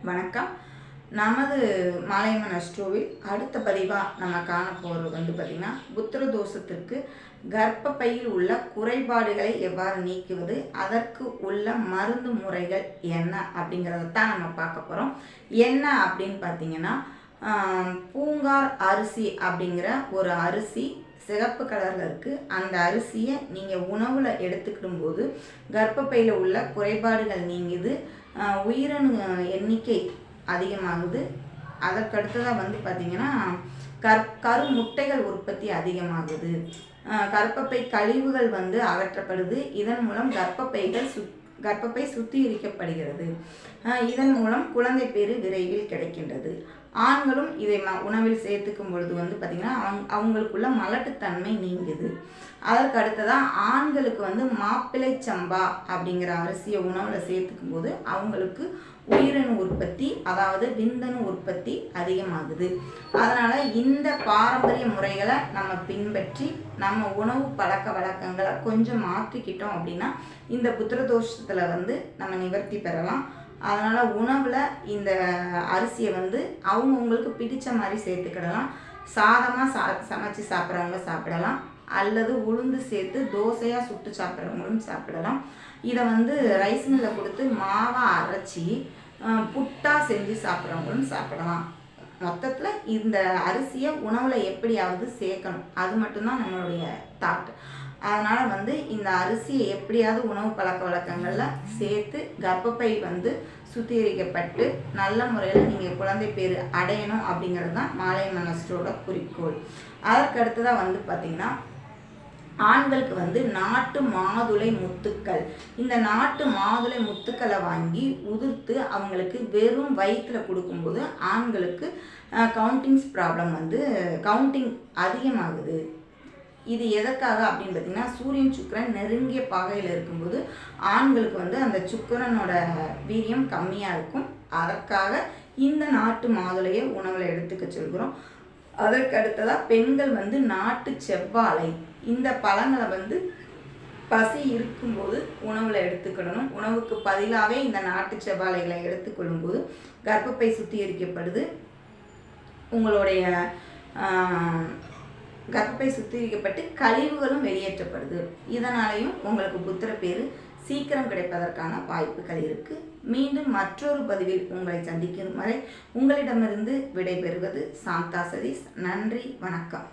வணக்கம். நமது மாலையம்மன் அஸ்ட்ரோவில் அடுத்த பதிவாக நம்ம காண போகிறது பார்த்திங்கன்னா, புத்திர தோஷத்திற்கு கர்ப்பப்பையில் உள்ள குறைபாடுகளை எவ்வாறு நீக்குவது, அதற்கு உள்ள மருந்து முறைகள் என்ன அப்படிங்கிறத தான் நம்ம பார்க்க போகிறோம். என்ன அப்படின்னு பார்த்திங்கன்னா, பூங்கார் அரிசி அப்படிங்கிற ஒரு அரிசி சிகப்பு கலரில் இருக்குது. அந்த அரிசியை நீங்கள் உணவில் எடுத்துக்கிடும் போது கர்ப்பப்பையில் உள்ள குறைபாடுகள் நீங்குது, உயிரணு எண்ணிக்கை அதிகமாகுது. அதற்கடுத்ததாக பார்த்திங்கன்னா கரு முட்டைகள் உற்பத்தி அதிகமாகுது, கர்ப்பப்பை கழிவுகள் அகற்றப்படுது. இதன் மூலம் கர்ப்பப்பை சுத்திகரிக்கப்படுகிறது. இதன் மூலம் குழந்தை பேறு விரைவில் கிடைக்கின்றது. ஆண்களும் இதை உணவில் சேர்த்துக்கும் பொழுது பார்த்திங்கன்னா அவங்களுக்குள்ள மலட்டுத்தன்மை நீங்குது. அதற்கு அடுத்ததாக ஆண்களுக்கு மாப்பிள்ளை சம்பா அப்படிங்கிற அரிசியை உணவில் சேர்த்துக்கும் போது அவங்களுக்கு உயிரணு உற்பத்தி, அதாவது விந்தணு உற்பத்தி அதிகமாகுது. அதனால் இந்த பாரம்பரிய முறைகளை நம்ம பின்பற்றி நம்ம உணவு பழக்க வழக்கங்களை கொஞ்சம் மாற்றிக்கிட்டோம் அப்படின்னா இந்த புத்திரதோஷத்தில் நம்ம நிவர்த்தி பெறலாம். அதனால் உணவில் இந்த அரிசியை அவங்கவுங்களுக்கு பிடித்த மாதிரி சேர்த்துக்கிடலாம். சாதமாக சமைச்சு சாப்பிட்றவங்க சாப்பிடலாம், அல்லது உளுந்து சேர்த்து தோசையாக சுட்டு சாப்பிட்றவங்களும் சாப்பிடலாம். இதை ரைஸ் மில்லில் கொடுத்து மாவை அரைச்சி புட்டாக செஞ்சு சாப்பிட்றவங்களும் சாப்பிடலாம். மொத்தத்தில் இந்த அரிசியை உணவில் எப்படியாவது சேர்க்கணும், அது மட்டும்தான் நம்மளுடைய தாட். அதனால் இந்த அரிசியை எப்படியாவது உணவு பழக்க வழக்கங்களில் சேர்த்து கர்ப்பப்பை சுத்திகரிக்கப்பட்டு நல்ல முறையில் நீங்கள் குழந்தை பேர் அடையணும் அப்படிங்கிறது தான் மாலையம்மன் அஸ்ட்ரோட குறிக்கோள். அதற்கு அடுத்ததாக பார்த்திங்கன்னா, ஆண்களுக்கு நாட்டு மாதுளை முத்துக்கள், இந்த நாட்டு மாதுளை முத்துக்களை வாங்கி உதிர்த்து அவங்களுக்கு வெறும் வயிற்றில் கொடுக்கும்போது ஆண்களுக்கு கவுண்டிங்ஸ் ப்ராப்ளம் கவுண்டிங் அதிகமாகுது. இது எதற்காக அப்படின்னு பார்த்திங்கன்னா, சூரியன் சுக்கிரன் நெருங்கிய பாகையில் இருக்கும்போது ஆண்களுக்கு அந்த சுக்கிரனோட வீரியம் கம்மியாக இருக்கும். அதற்காக இந்த நாட்டு மாதுளையை உணவில் எடுத்துக்க சொல்கிறோம். அதற்கு அடுத்ததாக பெண்கள் நாட்டு செவ்வாழை, இந்த பழங்களை பசி இருக்கும்போது உணவில் எடுத்துக்கிடணும். உணவுக்கு பதிலாகவே இந்த நாட்டு செவ்வாழைகளை எடுத்துக்கொள்ளும்போது கர்ப்பப்பை சுத்திகரிக்கப்படுது, உங்களுடைய கர்ப்பப்பை சுத்திகரிக்கப்பட்டு கழிவுகளும் வெளியேற்றப்படுது. இதனாலேயும் உங்களுக்கு புத்திர பேரு சீக்கிரம் கிடைப்பதற்கான வாய்ப்புகள் இருக்குது. மீண்டும் மற்றொரு பதிவில் உங்களை சந்திக்கும் வரை உங்களிடமிருந்து விடைபெறுவது சாந்தா சதீஷ். நன்றி, வணக்கம்.